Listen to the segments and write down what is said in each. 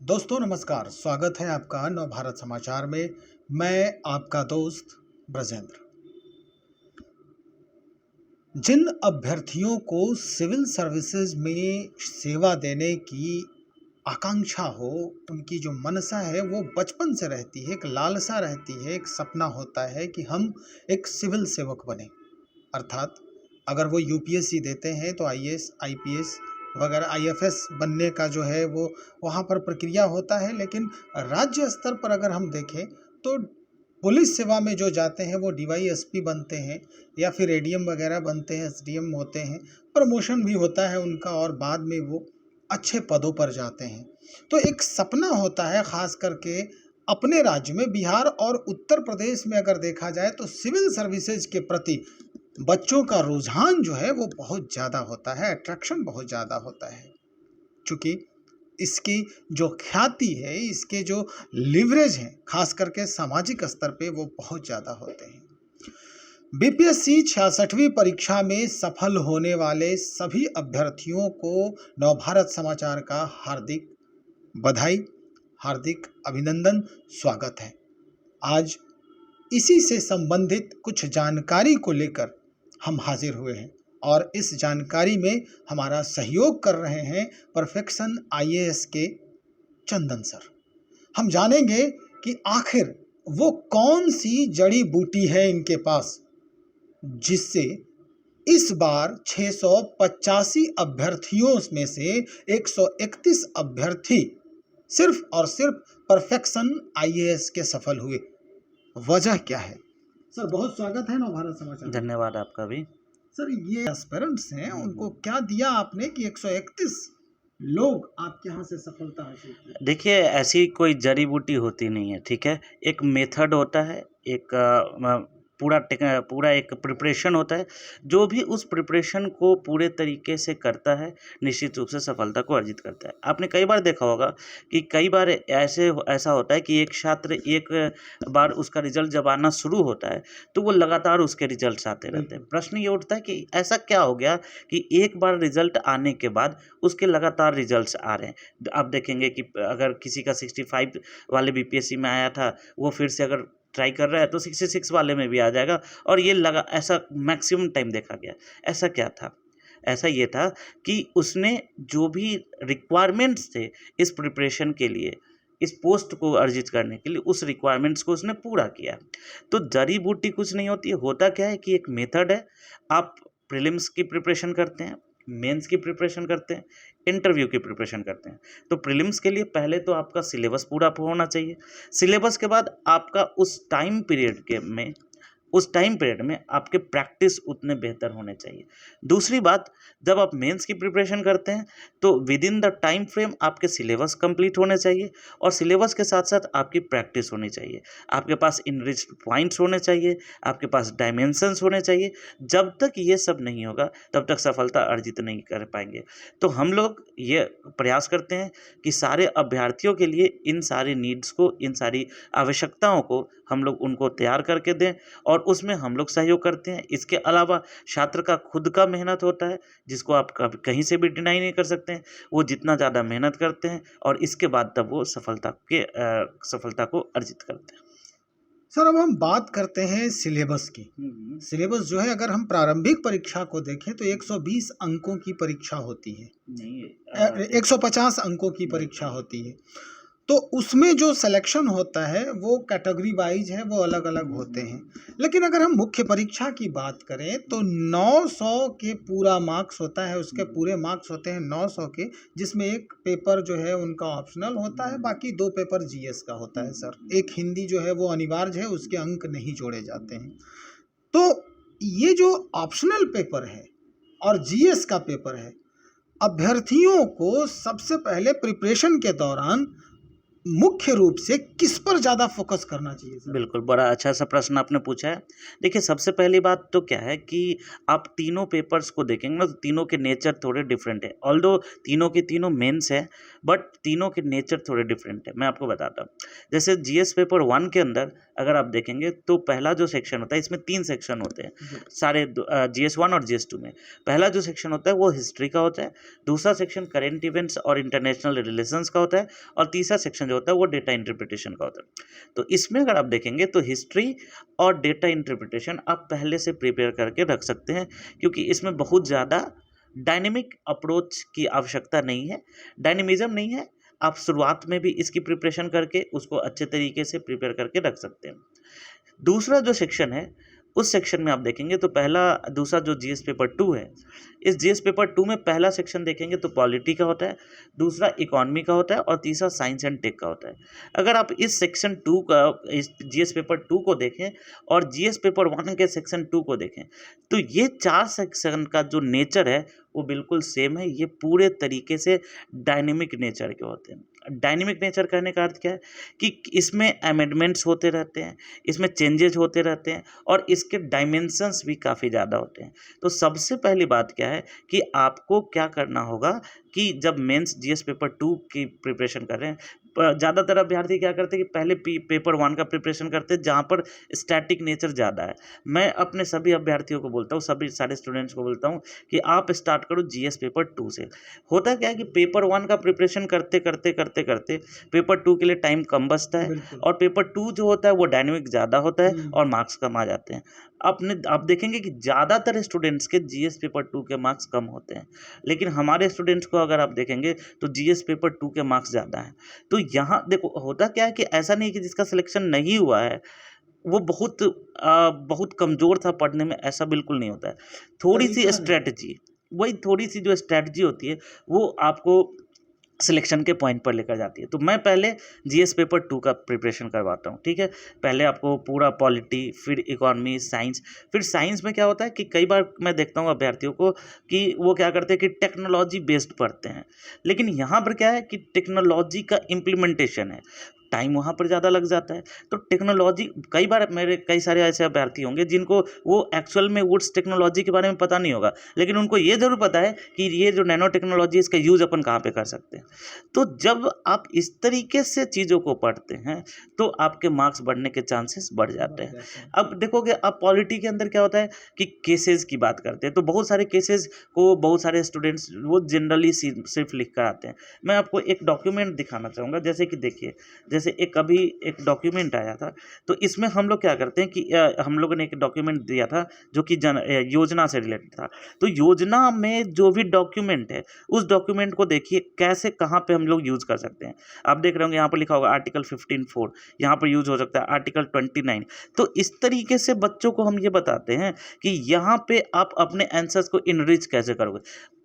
दोस्तों नमस्कार, स्वागत है आपका नव भारत समाचार में। मैं आपका दोस्त ब्रजेंद्र। जिन अभ्यर्थियों को सिविल सर्विसेज में सेवा देने की आकांक्षा हो, उनकी जो मनसा है वो बचपन से रहती है, एक लालसा रहती है, एक सपना होता है कि हम एक सिविल सेवक बने। अर्थात अगर वो यूपीएससी देते हैं तो आईएएस, आईपीएस वगैरह आईएफएस बनने का जो है वो वहाँ पर प्रक्रिया होता है। लेकिन राज्य स्तर पर अगर हम देखें तो पुलिस सेवा में जो जाते हैं वो डीवाईएसपी बनते हैं या फिर एडीएम वगैरह बनते हैं, एसडीएम होते हैं, प्रमोशन भी होता है उनका और बाद में वो अच्छे पदों पर जाते हैं। तो एक सपना होता है ख़ास करके अपने राज्य में, बिहार और उत्तर प्रदेश में अगर देखा जाए तो सिविल सर्विसेज के प्रति बच्चों का रुझान जो है वो बहुत ज़्यादा होता है, अट्रैक्शन बहुत ज़्यादा होता है। चूँकि इसकी जो ख्याति है, इसके जो लिवरेज हैं, खास करके सामाजिक स्तर पे वो बहुत ज़्यादा होते हैं। बीपीएससी 66वीं परीक्षा में सफल होने वाले सभी अभ्यर्थियों को नवभारत समाचार का हार्दिक बधाई, हार्दिक अभिनंदन, स्वागत है। आज इसी से संबंधित कुछ जानकारी को लेकर हम हाजिर हुए हैं और इस जानकारी में हमारा सहयोग कर रहे हैं परफेक्शन आईएएस के चंदन सर। हम जानेंगे कि आखिर वो कौन सी जड़ी बूटी है इनके पास जिससे इस बार 685 अभ्यर्थियों में से 131 अभ्यर्थी सिर्फ और सिर्फ परफेक्शन आईएएस के सफल हुए। वजह क्या है? सर बहुत स्वागत है नवभारत समाचार। धन्यवाद आपका भी। सर ये एस्पिरेंट्स हैं, उनको क्या दिया आपने कि 131 लोग आपके यहाँ से सफलता हासिल की? देखिए, ऐसी कोई जड़ी बूटी होती नहीं है, ठीक है। एक मेथड होता है, एक पूरा एक प्रिपरेशन होता है। जो भी उस प्रिपरेशन को पूरे तरीके से करता है, निश्चित रूप से सफलता को अर्जित करता है। आपने कई बार देखा होगा कि कई बार ऐसा होता है कि एक छात्र एक बार उसका रिजल्ट जब आना शुरू होता है तो वो लगातार उसके रिजल्ट्स आते रहते हैं। प्रश्न ये उठता है कि ऐसा क्या हो गया कि एक बार रिजल्ट आने के बाद उसके लगातार रिजल्ट्स आ रहे हैं। आप देखेंगे कि अगर किसी का 65 वाले बीपीएससी में आया था, वो फिर से अगर ट्राई कर रहा है तो 66 वाले में भी आ जाएगा और ये ऐसा मैक्सिमम टाइम देखा गया। ऐसा क्या था? ऐसा ये था कि उसने जो भी रिक्वायरमेंट्स थे इस प्रिपरेशन के लिए, इस पोस्ट को अर्जित करने के लिए, उस रिक्वायरमेंट्स को उसने पूरा किया। तो जड़ी बूटी कुछ नहीं होती है। होता क्या है कि एक मेथड है। आप प्रीलिम्स की प्रिपरेशन करते हैं, मेंस की प्रिपरेशन करते हैं, इंटरव्यू की प्रिपरेशन करते हैं। तो प्रीलिम्स के लिए पहले तो आपका सिलेबस पूरा होना चाहिए। सिलेबस के बाद आपका उस टाइम पीरियड में आपके प्रैक्टिस उतने बेहतर होने चाहिए। दूसरी बात, जब आप मेंस की प्रिपरेशन करते हैं तो with in the time frame आपके सिलेबस कंप्लीट होने चाहिए और सिलेबस के साथ साथ आपकी प्रैक्टिस होनी चाहिए। आपके पास इनरिच्ड पॉइंट्स होने चाहिए, आपके पास डायमेंशंस होने चाहिए। जब तक ये सब नहीं होगा तब तक सफलता अर्जित नहीं कर पाएंगे। तो हम लोग ये प्रयास करते हैं कि सारे अभ्यर्थियों के लिए इन सारी नीड्स को, इन सारी आवश्यकताओं को हम लोग उनको तैयार करके दें और उसमें हम लोग सहयोग करते हैं। इसके अलावा छात्र का खुद का मेहनत होता है, जिसको आप कभी कहीं से भी डिनाई नहीं कर सकते हैं। वो जितना ज़्यादा मेहनत करते हैं और इसके बाद तब वो सफलता को अर्जित करते हैं। सर अब हम बात करते हैं सिलेबस की। सिलेबस जो है अगर हम प्रारंभिक परीक्षा को देखें तो 120 अंकों की परीक्षा होती है, नहीं 150 अंकों की परीक्षा होती है। तो उसमें जो सिलेक्शन होता है वो कैटेगरी वाइज है, वो अलग अलग होते हैं। लेकिन अगर हम मुख्य परीक्षा की बात करें तो 900 के पूरा मार्क्स होता है, उसके पूरे मार्क्स होते हैं 900 के, जिसमें एक पेपर जो है उनका ऑप्शनल होता है, बाकी 2 पेपर जीएस का होता है सर। एक हिंदी जो है वो अनिवार्य है, उसके अंक नहीं जोड़े जाते हैं। तो ये जो ऑप्शनल पेपर है और जीएस का पेपर है, अभ्यर्थियों को सबसे पहले प्रिपरेशन के दौरान मुख्य रूप से किस पर ज़्यादा फोकस करना चाहिए सर? बिल्कुल, बड़ा अच्छा सा प्रश्न आपने पूछा है। देखिए, सबसे पहली बात तो क्या है कि आप तीनों पेपर्स को देखेंगे ना, तो तीनों के नेचर थोड़े डिफरेंट है। ऑल्दो तीनों के तीनों मेंस हैं, बट तीनों के नेचर थोड़े डिफरेंट है। मैं आपको बताता हूँ। जैसे जीएस पेपर 1 के अंदर अगर आप देखेंगे, तो पहला जो सेक्शन होता है, इसमें 3 सेक्शन होते हैं, जी। सारे जीएस 1 और जीएस 2 में। पहला जो सेक्शन होता है, वो हिस्ट्री का होता है, दूसरा सेक्शन करेंट इवेंट्स और इंटरनेशनल रिलेशंस का होता है, और तीसरा सेक्शन जो होता है, वो डेटा इंटरप्रिटेशन का होता है। तो इसमें अगर आप देखेंगे, तो हिस्ट्री और डेटा इंटरप्रिटेशन आप पहले से प्रिपेयर करके रख सकते हैं, क्योंकि इसमें बहुत ज़्यादा डायनेमिक अप्रोच की आवश्यकता नहीं है, डायनेमिज्म नहीं है। आप शुरुआत में भी इसकी प्रिपरेशन करके उसको अच्छे तरीके से प्रिपेयर करके रख सकते हैं। दूसरा जो सेक्शन है, उस सेक्शन में आप देखेंगे, तो दूसरा जो जीएस पेपर 2 है, इस जीएस पेपर 2 में पहला सेक्शन देखेंगे तो पॉलिटी का होता है, दूसरा इकोनॉमी का होता है, और तीसरा साइंस एंड टेक का होता है। अगर आप इस सेक्शन 2 का, इस जीएस पेपर 2 को देखें और जीएस पेपर 1 के सेक्शन 2 को देखें, तो ये 4 सेक्शन का जो नेचर है, वो बिल्कुल सेम है। ये पूरे तरीके से डायनेमिक नेचर के होते हैं। डायनेमिक नेचर कहने का अर्थ क्या है कि इसमें अमेंडमेंट्स होते रहते हैं, इसमें चेंजेज होते रहते हैं, और इसके डायमेंशंस भी काफ़ी ज़्यादा होते हैं। तो सबसे पहली बात क्या है कि आपको क्या करना होगा कि जब मेंस जीएस पेपर 2 की प्रिपरेशन कर रहे हैं, ज़्यादातर अभ्यर्थी क्या करते हैं कि पहले पेपर 1 का प्रिपरेशन करते हैं, जहाँ पर स्टैटिक नेचर ज़्यादा है। मैं अपने सभी अभ्यर्थियों को बोलता हूँ, सभी सारे स्टूडेंट्स को बोलता हूँ कि आप स्टार्ट करो जीएस पेपर 2 से। होता क्या है कि पेपर 1 का प्रिपरेशन करते करते करते करते पेपर 2 के लिए टाइम कम बचता है, बिल्कुल। और पेपर 2 जो होता है वो डायनेमिक ज़्यादा होता है, हम्म। और मार्क्स कम आ जाते हैं। आप देखेंगे कि ज़्यादातर स्टूडेंट्स के जीएस पेपर 2 के मार्क्स कम होते हैं, लेकिन हमारे स्टूडेंट्स को अगर आप देखेंगे, तो जीएस पेपर 2 के मार्क्स ज़्यादा हैं। तो यहाँ देखो, होता क्या है कि ऐसा नहीं कि जिसका सिलेक्शन नहीं हुआ है, वो बहुत कमज़ोर था पढ़ने में, ऐसा बिल्कुल नहीं होता है। थोड़ी-सी तरीका नहीं। स्ट्रैटेजी, वही थोड़ी-सी जो स्ट्रैटेजी होती है, वो आपको सिलेक्शन के पॉइंट पर लेकर जाती है। तो मैं पहले जीएस पेपर 2 का प्रिपरेशन करवाता हूँ, ठीक है? पहले आपको पूरा पॉलिटी, फिर इकोनॉमी, साइंस। फिर साइंस में क्या होता है कि कई बार मैं देखता हूँ अभ्यर्थियों को कि वो क्या करते हैं कि टेक्नोलॉजी बेस्ड पढ़ते हैं। लेकिन यहाँ पर क्या है कि टेक्नोलॉजी का इम्प्लीमेंटेशन है, टाइम वहाँ पर ज़्यादा लग जाता है। तो टेक्नोलॉजी, कई बार मेरे कई सारे ऐसे अभ्यर्थी होंगे जिनको वो एक्चुअल में उस टेक्नोलॉजी के बारे में पता नहीं होगा, लेकिन उनको ये ज़रूर पता है कि ये जो नैनो टेक्नोलॉजी है, इसका यूज़ अपन कहाँ पे कर सकते हैं। तो जब आप इस तरीके से चीज़ों को पढ़ते हैं, तो आपके मार्क्स बढ़ने के चांसेस बढ़ जाते हैं। अब देखोगे, अब पॉलिटी के अंदर क्या होता है कि केसेस की बात करते हैं, तो बहुत सारे केसेस को बहुत सारे स्टूडेंट्स वो जनरली सिर्फ लिख कर आते हैं। मैं आपको एक डॉक्यूमेंट दिखाना चाहूँगा, जैसे कि देखिए, जैसे अभी एक डॉक्यूमेंट आया था, तो इसमें हम लोग क्या करते हैं कि हम लोगों ने एक डॉक्यूमेंट दिया था जो कि योजना से रिलेटेड था। तो योजना में जो भी डॉक्यूमेंट है, उस डॉक्यूमेंट को देखिए कैसे, कहाँ पे हम लोग यूज़ कर सकते हैं। आप देख रहे होंगे यहाँ पर लिखा होगा आर्टिकल 15(4), यहाँ पर यूज़ हो सकता है आर्टिकल 29। तो इस तरीके से बच्चों को हम ये बताते हैं कि यहाँ पे आप अपने आंसर्स को इनरिच कैसे करोगे।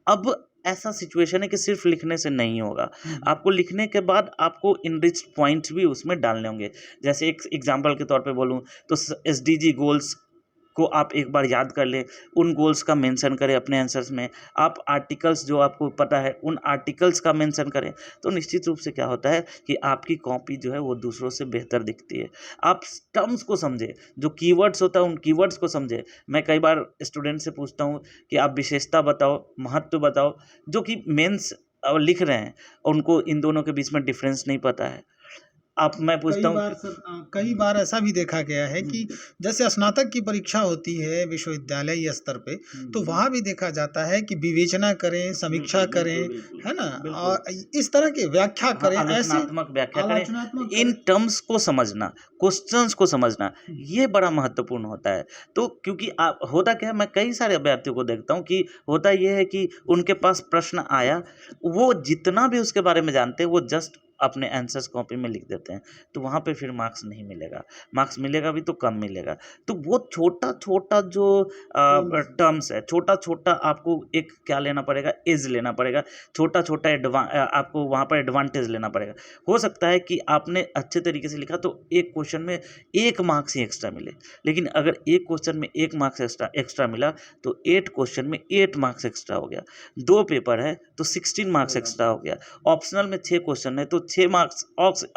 अब ऐसा सिचुएशन है कि सिर्फ लिखने से नहीं होगा, आपको लिखने के बाद आपको इनरिच पॉइंट्स भी उसमें डालने होंगे। जैसे एक एग्जांपल के तौर पे बोलूँ, तो एसडीजी गोल्स को आप एक बार याद कर लें, उन गोल्स का मेंशन करें अपने आंसर्स में। आप आर्टिकल्स जो आपको पता है, उन आर्टिकल्स का मेंशन करें, तो निश्चित रूप से क्या होता है कि आपकी कॉपी जो है वो दूसरों से बेहतर दिखती है। आप टर्म्स को समझें, जो कीवर्ड्स होता है उन कीवर्ड्स को समझें। मैं कई बार स्टूडेंट से पूछता हूँ कि आप विशेषता बताओ, महत्व बताओ, जो कि मेंस लिख रहे हैं, उनको इन दोनों के बीच में डिफरेंस नहीं पता है। मैं पूछता हूँ, कई बार ऐसा भी देखा गया है कि जैसे स्नातक की परीक्षा होती है विश्वविद्यालय स्तर पे, तो वहाँ भी देखा जाता है कि विवेचना करें, समीक्षा करें, है ना, और इस तरह की व्याख्या करें, ऐसे आलोचनात्मक व्याख्या करें, आलोचनात्मक इन टर्म्स को समझना, क्वेश्चंस को समझना, ये बड़ा महत्वपूर्ण होता है। तो क्योंकि होता क्या है, मैं कई सारे अभ्यर्थियों को देखता हूँ कि होता ये है कि उनके पास प्रश्न आया, वो जितना भी उसके बारे में जानते हैं, वो जस्ट अपने आंसर्स कॉपी में लिख देते हैं, तो वहाँ पे फिर मार्क्स नहीं मिलेगा। मार्क्स मिलेगा भी तो कम मिलेगा। तो वो छोटा-छोटा जो टर्म्स है, छोटा-छोटा आपको एक क्या लेना पड़ेगा, एज लेना पड़ेगा। छोटा-छोटा आपको वहाँ पर एडवांटेज लेना पड़ेगा। हो सकता है कि आपने अच्छे तरीके से लिखा तो एक क्वेश्चन में 1 मार्क्स ही एक्स्ट्रा मिले, लेकिन अगर एक क्वेश्चन में 1 मार्क्स एक्स्ट्रा मिला, तो 8 क्वेश्चन में 8 मार्क्स एक्स्ट्रा हो गया। 2 पेपर है तो 16 मार्क्स एक्स्ट्रा हो गया। ऑप्शनल में 6 क्वेश्चन है तो 6 मार्क्स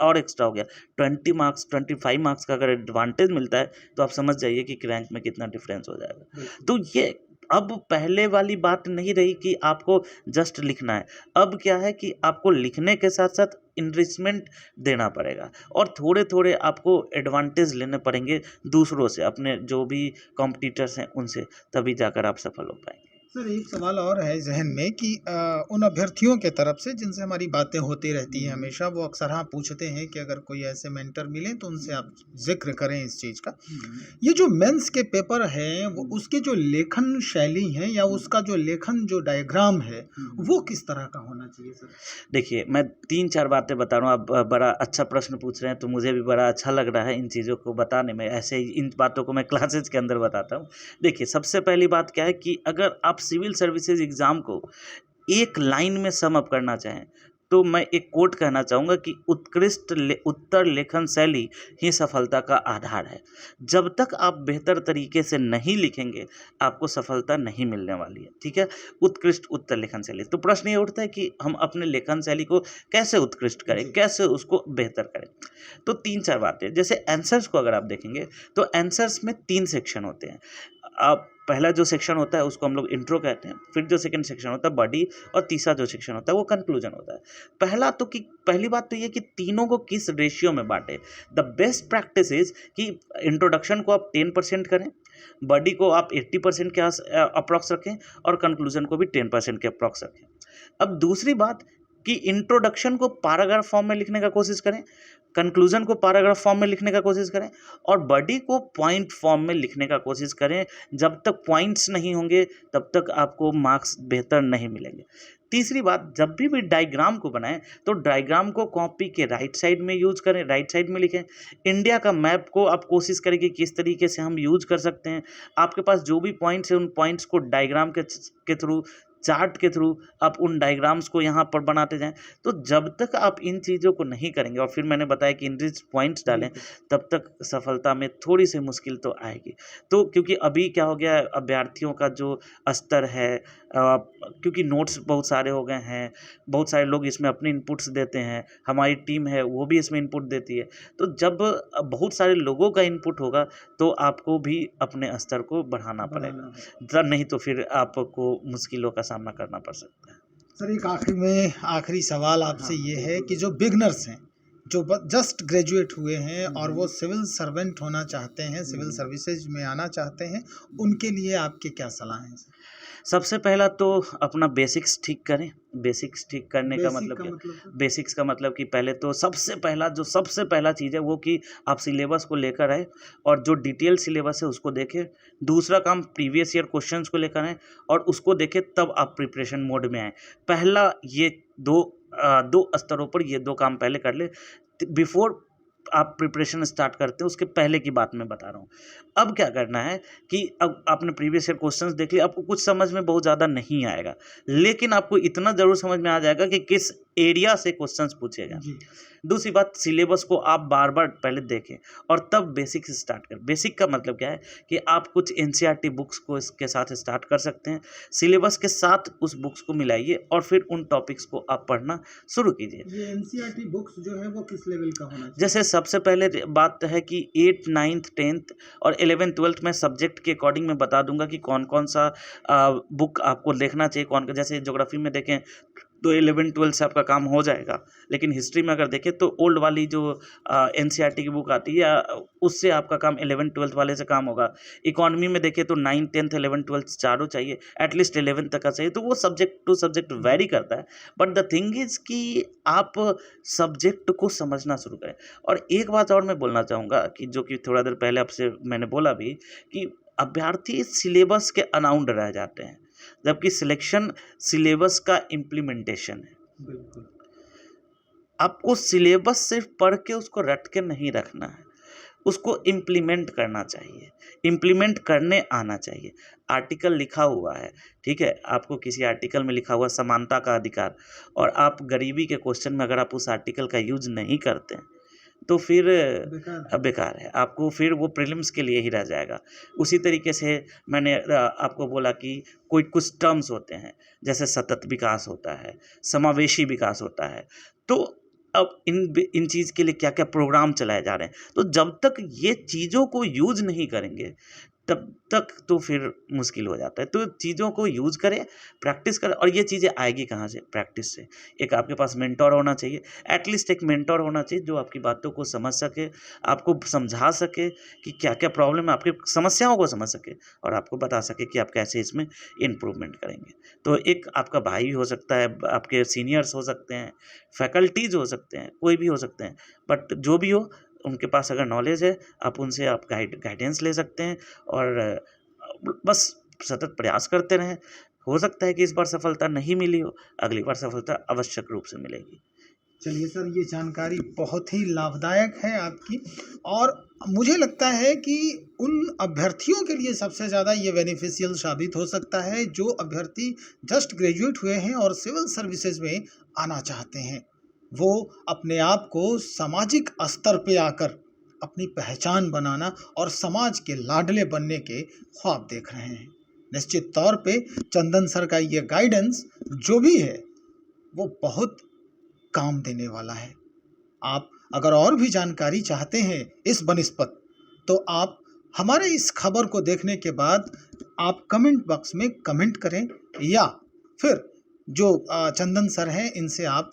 और एक्स्ट्रा हो गया, 20 मार्क्स 25 मार्क्स का अगर एडवांटेज मिलता है तो आप समझ जाइए कि रैंक में कितना डिफरेंस हो जाएगा। बिल्कुल। तो ये अब पहले वाली बात नहीं रही कि आपको जस्ट लिखना है, अब क्या है कि आपको लिखने के साथ साथ इनरिचमेंट देना पड़ेगा और थोड़े थोड़े आपको एडवांटेज लेने पड़ेंगे दूसरों से, अपने जो भी कॉम्पिटिटर्स हैं उनसे, तभी जाकर आप सफल हो पाएंगे। सर एक सवाल और है ज़हन में कि उन अभ्यर्थियों के तरफ से जिनसे हमारी बातें होती रहती हैं हमेशा, वो अक्सर हाँ पूछते हैं कि अगर कोई ऐसे मेंटर मिलें तो उनसे आप ज़िक्र करें इस चीज़ का। ये जो मेंस के पेपर हैं वो उसकी जो लेखन शैली है या उसका जो लेखन जो डायग्राम है वो किस तरह का होना चाहिए सर? देखिए, मैं 3-4 बातें बता रहा हूँ, आप बड़ा अच्छा प्रश्न पूछ रहे हैं, तो मुझे भी बड़ा अच्छा लग रहा है इन चीज़ों को बताने में। ऐसे ही इन बातों को मैं क्लासेस के अंदर बताता हूँ। देखिए, सबसे पहली बात क्या है कि अगर आप सिविल सर्विसेज एग्ज़ाम को एक लाइन में सम अप करना चाहें, तो मैं एक कोट कहना चाहूँगा कि उत्तर लेखन शैली ही सफलता का आधार है। जब तक आप बेहतर तरीके से नहीं लिखेंगे, आपको सफलता नहीं मिलने वाली है, ठीक है? उत्कृष्ट उत्तर लेखन शैली। तो प्रश्न ये उठता है कि हम अपने लेखन शैली को कैसे उत्कृष्ट करें, जी। कैसे उसको बेहतर करें? तो 3-4 बातें, जैसे आंसर्स को अगर आप देखेंगे, तो आंसर्स में 3 सेक्शन होते हैं। पहला जो सेक्शन होता है उसको हम लोग इंट्रो कहते हैं, फिर जो सेकंड सेक्शन होता है बॉडी, और तीसरा जो सेक्शन होता है वो कंक्लूजन होता है। पहली बात तो ये कि तीनों को किस रेशियो में बांटे। द बेस्ट प्रैक्टिस इज कि इंट्रोडक्शन को आप 10% करें, बॉडी को आप 80% के अप्रॉक्स रखें, और कंक्लूजन को भी 10% के अप्रॉक्स रखें। अब दूसरी बात कि इंट्रोडक्शन को पैराग्राफ फॉर्म में लिखने का कोशिश करें, कंक्लूजन को पैराग्राफ फॉर्म में लिखने का कोशिश करें, और बॉडी को पॉइंट फॉर्म में लिखने का कोशिश करें। जब तक पॉइंट्स नहीं होंगे तब तक आपको मार्क्स बेहतर नहीं मिलेंगे। तीसरी बात, जब भी डायग्राम को बनाएं तो डायग्राम को कॉपी के राइट साइड में यूज करें, राइट साइड में लिखें। इंडिया का मैप को आप कोशिश करें कि किस तरीके से हम यूज कर सकते हैं। आपके पास जो भी पॉइंट्स हैं उन पॉइंट्स को डायग्राम के थ्रू, चार्ट के थ्रू आप उन डायग्राम्स को यहाँ पर बनाते जाएं। तो जब तक आप इन चीज़ों को नहीं करेंगे, और फिर मैंने बताया कि इनरिच पॉइंट्स डालें, तब तक सफलता में थोड़ी सी मुश्किल तो आएगी। तो क्योंकि अभी क्या हो गया है, अभ्यर्थियों का जो स्तर है, क्योंकि नोट्स बहुत सारे हो गए हैं, बहुत सारे लोग इसमें अपने इनपुट्स देते हैं, हमारी टीम है वो भी इसमें इनपुट देती है। तो जब बहुत सारे लोगों का इनपुट होगा तो आपको भी अपने स्तर को बढ़ाना पड़ेगा, नहीं तो फिर आपको मुश्किलों का सामना करना पड़ सकता है। सर एक आखिरी सवाल आपसे हाँ, ये है कि जो बिगनर्स हैं, जो जस्ट ग्रेजुएट हुए हैं और वो सिविल सर्वेंट होना चाहते हैं, सिविल सर्विसेज में आना चाहते हैं, उनके लिए आपकी क्या सलाह है सर? सबसे पहला तो अपना बेसिक्स ठीक करें। बेसिक्स ठीक करने का बेसिक मतलब का क्या? मतलब सर? बेसिक्स का मतलब कि पहले तो सबसे पहला चीज़ है वो कि आप सिलेबस को लेकर आए और जो डिटेल सिलेबस है उसको देखें। दूसरा काम, प्रीवियस ईयर क्वेश्चंस को लेकर आएँ और उसको देखें, तब आप प्रिपरेशन मोड में आएँ। पहला ये 2 स्तरों पर ये 2 काम पहले कर लें। बिफोर आप प्रिपरेशन स्टार्ट करते हैं उसके पहले की बात मैं बता रहा हूँ। अब क्या करना है कि अब आपने प्रीवियस ईयर क्वेश्चंस देख लिए, आपको कुछ समझ में बहुत ज़्यादा नहीं आएगा, लेकिन आपको इतना ज़रूर समझ में आ जाएगा कि किस एरिया से क्वेश्चंस पूछेगा। जी। दूसरी बात, सिलेबस को आप बार-बार पहले देखें और तब बेसिक से स्टार्ट करें। बेसिक का मतलब क्या है कि आप कुछ एनसीईआरटी बुक्स को इसके साथ स्टार्ट कर सकते हैं। सिलेबस के साथ उस बुक्स को मिलाइए और फिर उन टॉपिक्स को आप पढ़ना शुरू कीजिए। ये एनसीईआरटी बुक्स जो है वो किस लेवल का होना चाहिए? जैसे सबसे पहले बात है कि 8th 9th 10th और 11th 12th में सब्जेक्ट के अकॉर्डिंग मैं बता दूंगा कि कौन कौन सा बुक आपको देखना चाहिए। जैसे ज्योग्राफी में देखें तो 11 12 से आपका काम हो जाएगा, लेकिन हिस्ट्री में अगर देखें तो ओल्ड वाली जो एनसीईआरटी की बुक आती है उससे आपका काम 11 12 वाले से काम होगा। इकोनॉमी में देखें तो 9 10th 11 12 चारों चाहिए, एटलीस्ट 11 तक का चाहिए। तो वो सब्जेक्ट टू सब्जेक्ट वेरी करता है, बट द थिंग इज कि आप सब्जेक्ट को समझना शुरू करें। और एक बात और मैं बोलना चाहूँगा कि जो कि थोड़ा देर पहले आपसे मैंने बोला भी, कि अभ्यर्थी सिलेबस के अराउंड रह जाते हैं, जबकि सिलेक्शन सिलेबस का इम्प्लीमेंटेशन है। बिल्कुल। आपको सिलेबस सिर्फ पढ़ के उसको रट के नहीं रखना है, उसको इम्प्लीमेंट करना चाहिए, इम्प्लीमेंट करने आना चाहिए। आर्टिकल लिखा हुआ है, ठीक है, आपको किसी आर्टिकल में लिखा हुआ समानता का अधिकार, और आप गरीबी के क्वेश्चन में अगर आप उस आर्टिकल का यूज नहीं करते हैं तो फिर बेकार है, आपको फिर वो प्रीलिम्स के लिए ही रह जाएगा। उसी तरीके से मैंने आपको बोला कि कोई कुछ टर्म्स होते हैं, जैसे सतत विकास होता है, समावेशी विकास होता है। तो अब इन चीज़ के लिए क्या-क्या प्रोग्राम चलाए जा रहे हैं। तो जब तक ये चीज़ों को यूज़ नहीं करेंगे, तब तक तो फिर मुश्किल हो जाता है। तो चीज़ों को यूज़ करें, प्रैक्टिस करें और ये चीज़ें आएगी कहाँ से? प्रैक्टिस से। एक आपके पास मेंटर होना चाहिए, एटलीस्ट एक मेंटर होना चाहिए जो आपकी बातों को समझ सके, आपको समझा सके कि क्या-क्या प्रॉब्लम है, आपकी समस्याओं को समझ सके और आपको बता सके कि आप कैसे इसमें इम्प्रूवमेंट करेंगे। तो एक आपका भाई हो सकता है, आपके सीनियर्स हो सकते हैं, फैकल्टीज़ हो सकते हैं, कोई भी हो सकते हैं, बट जो भी हो उनके पास अगर नॉलेज है, आप उनसे आप गाइडेंस ले सकते हैं और बस सतत प्रयास करते रहें। हो सकता है कि इस बार सफलता नहीं मिली हो, अगली बार सफलता आवश्यक रूप से मिलेगी। चलिए सर, ये जानकारी बहुत ही लाभदायक है आपकी, और मुझे लगता है कि उन अभ्यर्थियों के लिए सबसे ज़्यादा ये बेनिफिशियल साबित हो सकता है जो अभ्यर्थी जस्ट ग्रेजुएट हुए हैं और सिविल सर्विसेज में आना चाहते हैं। वो अपने आप को सामाजिक स्तर पे आकर अपनी पहचान बनाना और समाज के लाडले बनने के ख्वाब देख रहे हैं। निश्चित तौर पे चंदन सर का ये गाइडेंस जो भी है वो बहुत काम देने वाला है। आप अगर और भी जानकारी चाहते हैं इस बनिस्पत, तो आप हमारे इस खबर को देखने के बाद आप कमेंट बॉक्स में कमेंट करें, या फिर जो चंदन सर हैं इनसे आप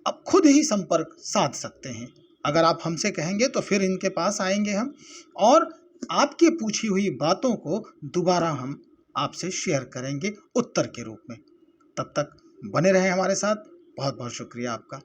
अब खुद ही संपर्क साध सकते हैं। अगर आप हमसे कहेंगे तो फिर इनके पास आएंगे हम, और आपकी पूछी हुई बातों को दोबारा हम आपसे शेयर करेंगे उत्तर के रूप में। तब तक बने रहें हमारे साथ। बहुत बहुत शुक्रिया आपका।